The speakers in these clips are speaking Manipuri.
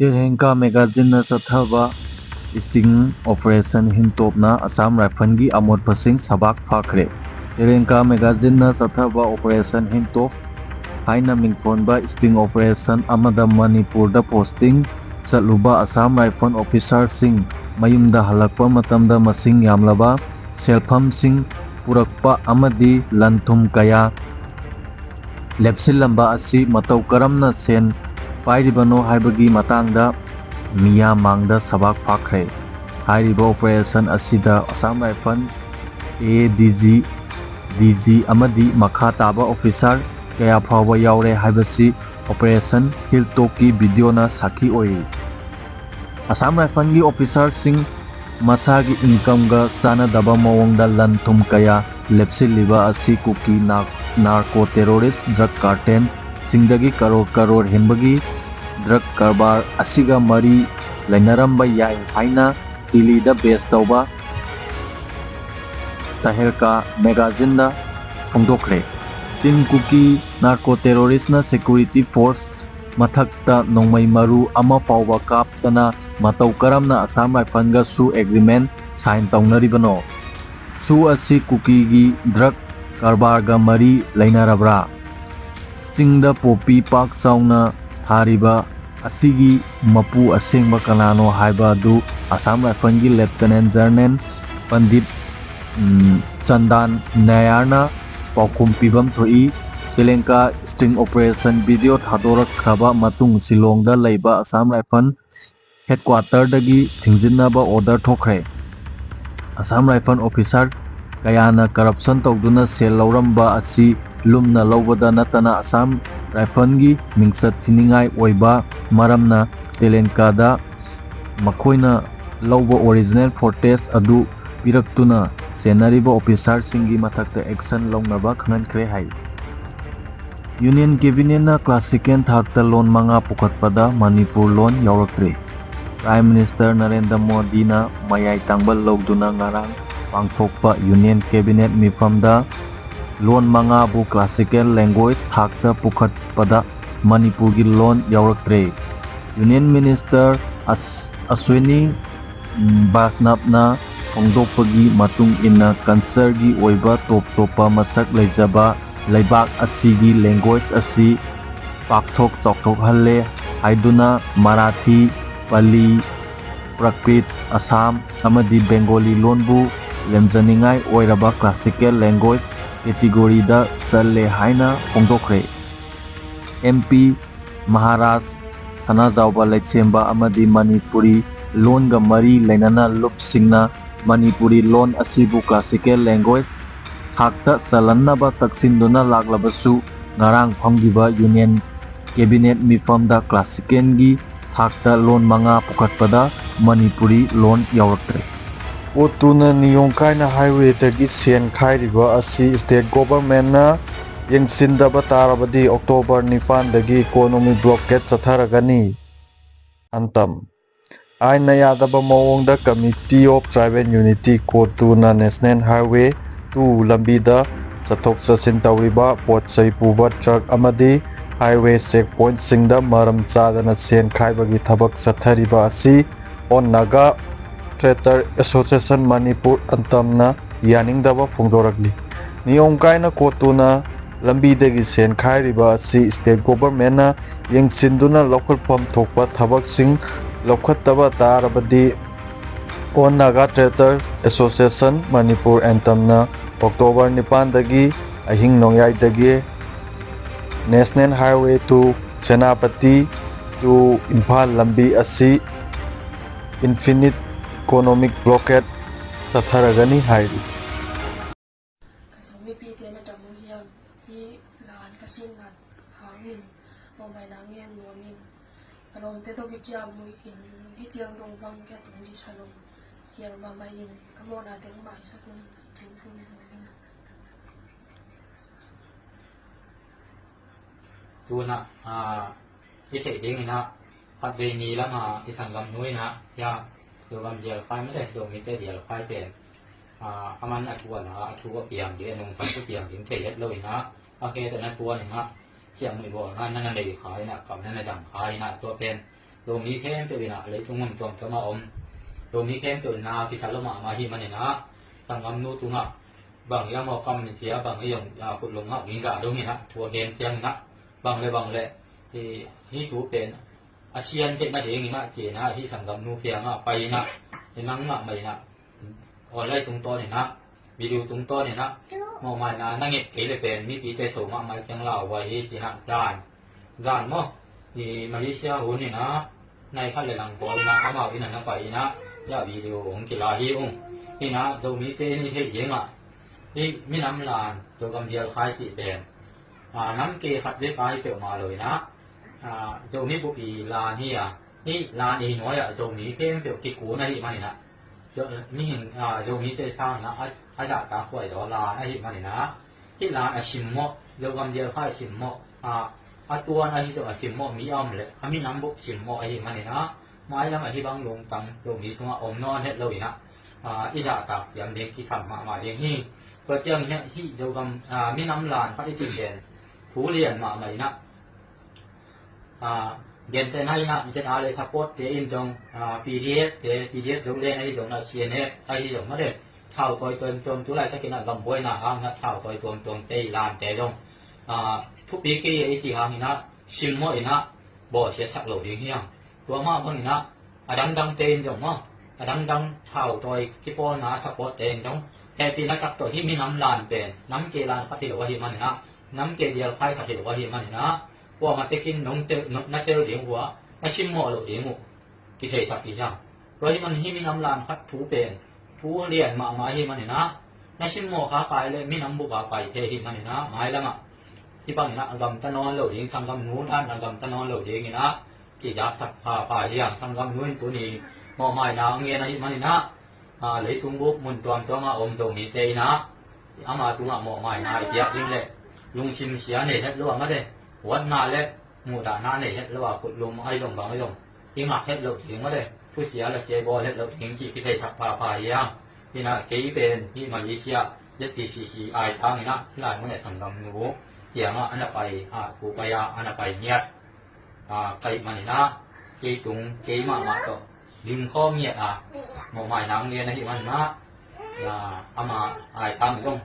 Tirhenka magazine na sathaba sting operation hintopna Assam Rifle gi amot pasing sabak phakre. Tirhenka magazine na sathaba operation hintop haina mingthonba sting operation amada Manipur da posting satluba Assam Rifle officer sing mayumda halakpa matamda masing yamlaba selpham sing purakpa amadi lanthum kaya lepsilamba asi matau karamna sen pairibano haibagi matangda miya mangda sabak phakre. Hairiba operation asida Assam Rifle ADG DG amadi makha taba officer kaya phawa yaure haibasi operation Hilltop-ki video na sakhi oi. Assam Rifle gi officer sing masagi income ga sana daba mawongda lanthum kaya lepsiliba asi Kuki Narco terrorist drug cartel Singdagi Crore Henbagi drug Karbar Asiga mari Leinarabra yai haina Delhi da base tauba Taherka magazine na phongdokre. Chin Kuki Narco terrorist na security force mathakta nongmai maru ama fawba kaptana matau karamna Assam Rifle ga su agreement sign taunaribano. Su asi Kuki gi drug Karbar ga mari Leinarabra Singda popi pak sauna thariba asigi mapu asengba kanano haiba du Assam Rifle gi Lieutenant General Pandit Chandan Nayarna paukum pibam thoi. Tirhenka sting operation video thadorak khaba matung Silongda leiba Assam Rifle headquarter dagi thingjinnaba order thokre. Assam Rifle officer kayana corruption tawduna sel lauramba asi lumna lawbada natana Assam Rifle gi mingsat thiningai oiba maramna Tirhenka da makhoina lawba original footage adu piraktuna senariba officer singi mathakta action lawnaba khangankre hai. Union cabinet na classical thakta loan manga pukhatpada Manipur loan yauraktre. Prime Minister Narendra Modi na mayai tangbal lawduna ngarang pangthokpa Union cabinet mifamda loan manga bu classical language thakta pukhatpada Manipur gi loan yauraktre. Union Minister Aswini Basnapna phongdokpagi matung inna cancer gi oiba top-topa masak leijaba leibak asigi language asi pakthok chokthokhalle haiduna Marathi, Pali, Prakrit, Assam amadi Bengali lonbu lemjaningai oiraba classical language category da salle haina phongdokre. MP Maharashtra Sanajauba Laichemba amadi Manipuri loan ga mari lainana lupsingna Manipuri loan asibu classical language thakta salannaba taksinduna laglabasu ngarang phanggiba Union cabinet mifamda classical gi thakta loan manga pukhatpada Manipuri loan yauraktre. Otuna niyongkaina highway tagi sen khairiba asi state government na yengsindaba tarabadi October 9 dagi economy blockade satharagani. Antam aina yadaba mawongda Committee of Tribal Unity Kotuna National Highway 2 lambida sathok sasin tawriba potsai puba truck amadi highway checkpoint singda maram chadana sen khaibagi thabak sathariba asi on Naga Traitor Association Manipur antamna yaningdaba phongdoragli. Niyongkaina Kotuna lambidagi sen khairiba asi state government na yengsinduna lokhalpam thokpa thabak sing lokhattaba tarabadi on Naga Traitor Association Manipur antamna October 9 dagi ahing nongyai dagi National Highway to Senapati to Imphal lambi asi infinite economic blockade satharagani hairi. Tuna ite ding na pat be ni la ma isang gam nui na ya do gam dia khai me do mi te dia khai pen aman atwa na atwa piang dia nong san ku piang din te yet lo na ake ta na tua ni na เขียงมือบอนั่นนั่นเลยขายนะกับนั่นนะจังขายนะตัวเป็น ตรงนี้เข้มตัวนะเลยทุ่งมันจอมจะมาตรงนี้เข้มตัวนาที่ฉันละมาหิมันเนี่ยนะสังกำนูตุงะบางอย่างมอกำเสียบางอย่างขุดลงอ่ะยิงกะตรงนี้นะทัวเกมเจียงนะบางเลยที่นี่ถือเป็นอาเซียนเป็นมาเดี๋ยวนี้มาเจนะที่สังกำนูเพียงอ่ะไปนะที่นั่งอ่ะไม่นะออนไลน์ตรงตัวเนี่ยนะวิดีโอตรงตัวเนี่ยนะมองมานะนั่งเงียบเกยเป็นมีปีเตส่งมาไม่จังเล่าไว้ที่นะจานมั้งที่มาเลเซียหุ่นเนี่ยนะในขั้นเลยหลังปอยนะเขามาที่นั่นนะไปนะยาวิดีโอของกีฬาฮิวนี่นะโดมีเตนี่ใช่ยังอ่ะนี่มีน้ำลานตัวกำเดียวคล้ายจีเป็นน้ำเกยขัดด้วยคล้ายเปลี่ยวมาเลยนะโจมีบุปีลานนี่อ่ะนี่ลานอีน้อยอ่ะโจมีเข้มเปลี่ยวกิกูนะที่มันนี่นะโจมีเห็นโจมีเตช่างนะอาจารย์ตาป่วยดอลานะที่มันนี่นะที่ลานชิมโมโดกำเดียวคล้ายชิมโมตัวนะที่ตัวชิมโมมีอ้อมเลยมีน้ำบุกชิมโมไอ้ที่มันนี่นะไม้แล้วที่บางลงตังโจมีช่วงอมนอนเฮ็ดเลยนะอีจ่าตากเสียงเด็กที่ทำมาเลี้ยงที่เปิดเจ้าเนี่ยที่โดกำมีน้ำลานเขาได้จีเป็นผู้เรียนมาใหม่นะเรียนแต่ไหนนะจะอะไรซัพพอร์ตเดี๋ยวอินจงPDF เดี๋ยว PDF ดูเรียนไอ้จงนะ CNF ไอ้จงไม่ได้เท่าตัวตัวตัวไรถ้ากินอะไรกำบวยนะนะเท่าตัวเตยลานแต่จงทุกปีกี้ไอ้ที่หางนะชิมมั่วนะบ่เสียสักหลอดอย่างเงี้ยตัวมากพวกนี้นะดังเตยจงมั้งดังเท่าตัวที่ป้อนนะซัพพอร์ตเตยจงแต่ปีนักกับตัวที่มีน้ำลานเป็นน้ำเกลานเขาที่หลว่าหิมันนะน้ำเกลียวไข่เขาที่หลว่าหิมันนะว่ามาเตกินน้องเตนักเตลเดียงหัวมาชิมหม้อหลอดเดียงหัวกิเทสักกี่ช่างตัวที่มันที่มีน้ำลานคัดถูเป็นผู้เรียนมาหิมันนะมาชิมหม้อขาไก่เลยมีน้ำบุกขาไก่เทหิมันนะหมายแล้วอ่ะที่บางนะกำตะนอนหลอดเดียงสังกำนู้นกำตะนอนหลอดเดียงนะกี่จับสักขาไก่อย่างสังกำนู้นตัวนี้หม้อไม้นางเงี้ยนะหิมันนะเลยทุ่งบุกมุนตัวมาตัวมีเตยนะเอามาตัวหม้อไม้นายเจี๊ยบยิ่งเลยลุงชิมเสียเนี่ยชัดรู้ว่าไม่ได้วัดนาเล็กหมู่ด่านนาเนี่ยชัดรู้ว่าขุดลงไอ้ลงบางไอ้ลงยิ่งหักเฮ็ดเราถึงไม่ได้ผู้เสียและเสียบอลเฮ็ดเราถึงที่พิเศษทับพายังที่น่ะเกย์เป็นที่มาเลเซียยัดตีซีไอทางนี่นะที่หลายเมื่อไหร่ทำดำนูเหี่ยงอันนั้นไปกูไปอันนั้นไปเงียบไก่มันนี่นะเกย์ตุงเกย์มาต่อดึงข้อเงียบหมู่ใหม่นางเรียนนะที่มันนะเอามาไอทางนี่ต้อง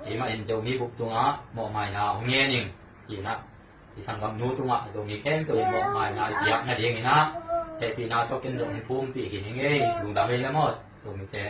ที่มาเอ็นเจ้ามีบุกตัวหมู่ใหม่นางเงี้ยนึงที่นะที่สังกัดนู้ตัวตัวมีแค่ตัวหมู่ใหม่นายเจี๊ยบนั่นเองนะแต่ปีนาต้องกินหลงพุ่มปีกินยังไงลุงดำเองแล้วมั้งตัวมีแค่